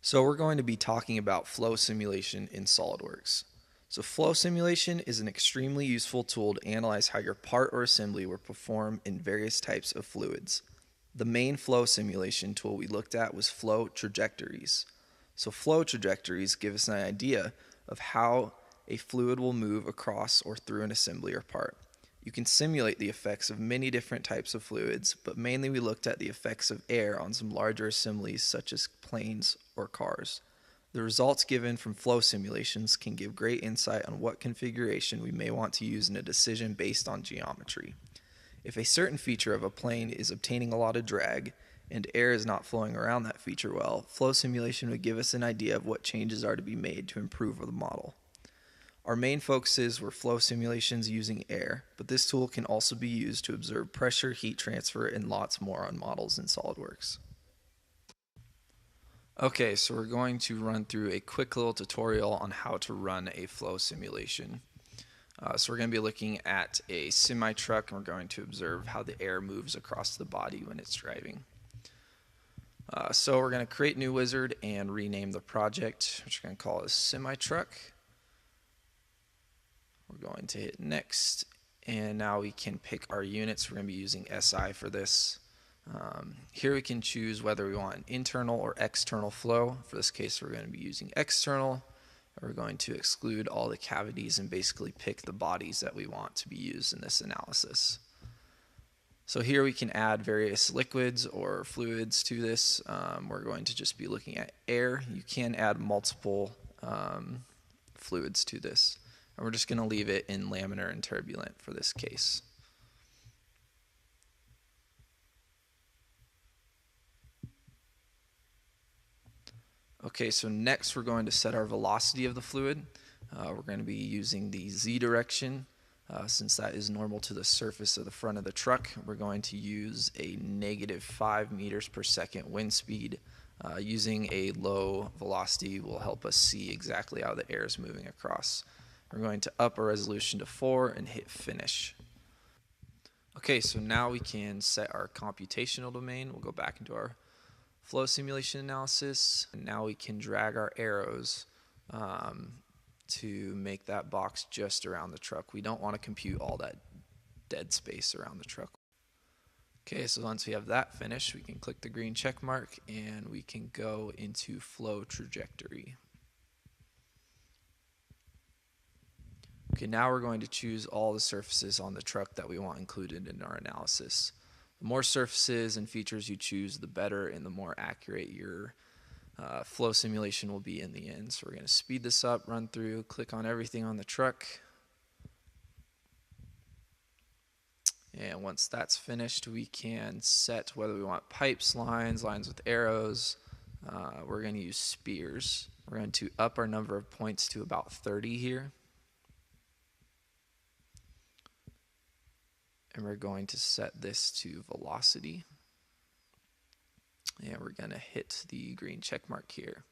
So we're going to be talking about flow simulation in Solidworks. So flow simulation is an extremely useful tool to analyze how your part or assembly will perform in various types of fluids. The main flow simulation tool we looked at was flow trajectories. So flow trajectories give us an idea of how a fluid will move across or through an assembly or part. You can simulate the effects of many different types of fluids, but mainly we looked at the effects of air on some larger assemblies such as planes or cars. The results given from flow simulations can give great insight on what configuration we may want to use in a decision based on geometry. If a certain feature of a plane is obtaining a lot of drag and air is not flowing around that feature well, flow simulation would give us an idea of what changes are to be made to improve the model. Our main focuses were flow simulations using air, but this tool can also be used to observe pressure, heat transfer, and lots more on models in SolidWorks. Okay, so we're going to run through a quick little tutorial on how to run a flow simulation. So we're going to be looking at a semi-truck, and we're going to observe how the air moves across the body when it's driving. So we're going to create new wizard and rename the project, which we're going to call a semi-truck. We're going to hit next, and now we can pick our units. We're going to be using SI for this. Here we can choose whether we want an internal or external flow. For this case, we're going to be using external. We're going to exclude all the cavities and basically pick the bodies that we want to be used in this analysis. So here we can add various liquids or fluids to this. We're going to just be looking at air. You can add multiple fluids to this. And we're just going to leave it in laminar and turbulent for this case. Okay, so next we're going to set our velocity of the fluid. We're going to be using the Z direction. Since that is normal to the surface of the front of the truck, we're going to use a -5 meters per second wind speed. Using a low velocity will help us see exactly how the air is moving across. We're going to up our resolution to 4 and hit finish. Okay, so now we can set our computational domain. We'll go back into our flow simulation analysis, and now we can drag our arrows to make that box just around the truck. We don't want to compute all that dead space around the truck. Okay, so once we have that finished, we can click the green check mark and we can go into flow trajectory. Okay, now we're going to choose all the surfaces on the truck that we want included in our analysis. The more surfaces and features you choose, the better and the more accurate your flow simulation will be in the end. So we're going to speed this up, run through, click on everything on the truck. And once that's finished, we can set whether we want pipes, lines with arrows. We're going to use spears. We're going to up our number of points to about 30 here. And we're going to set this to velocity. And we're going to hit the green check mark here.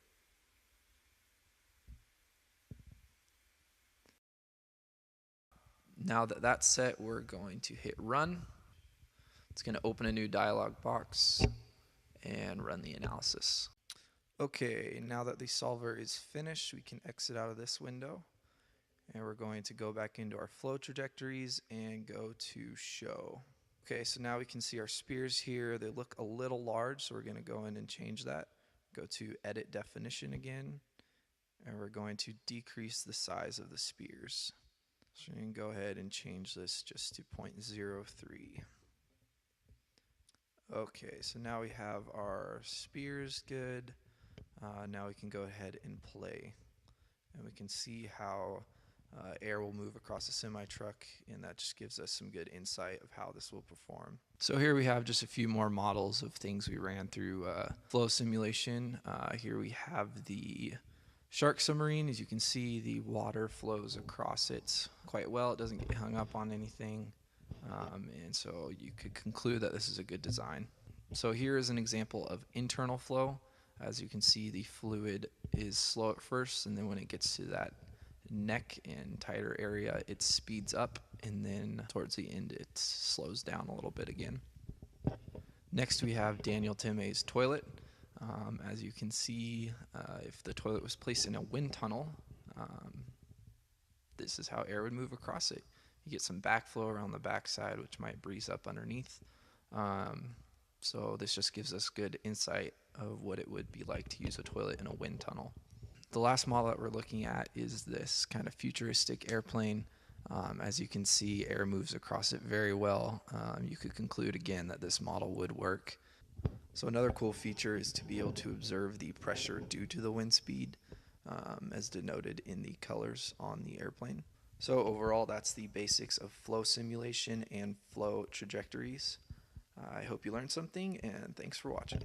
Now that that's set, we're going to hit run. It's going to open a new dialog box and run the analysis. Okay, now that the solver is finished, we can exit out of this window. And we're going to go back into our flow trajectories and go to show. Okay, so now we can see our spears here. They look a little large, so we're going to go in and change that. Go to edit definition again, and we're going to decrease the size of the spears. So we can go ahead and change this just to 0.03. Okay, so now we have our spears good. Now we can go ahead and play. And we can see how air will move across a semi-truck, and that just gives us some good insight of how this will perform. So here we have just a few more models of things we ran through flow simulation. Here we have the shark submarine. As you can see, the water flows across it quite well. It doesn't get hung up on anything, and so you could conclude that this is a good design. So here is an example of internal flow. As you can see, the fluid is slow at first, and then when it gets to that neck and tighter area, it speeds up, and then towards the end it slows down a little bit again. Next we have Daniel Timmy's toilet. As you can see, if the toilet was placed in a wind tunnel, this is how air would move across it. You get some backflow around the backside, which might breeze up underneath. So this just gives us good insight of what it would be like to use a toilet in a wind tunnel. The last model that we're looking at is this kind of futuristic airplane. As you can see, air moves across it very well. You could conclude again that this model would work. So another cool feature is to be able to observe the pressure due to the wind speed, as denoted in the colors on the airplane. So overall, that's the basics of flow simulation and flow trajectories. I hope you learned something, and thanks for watching.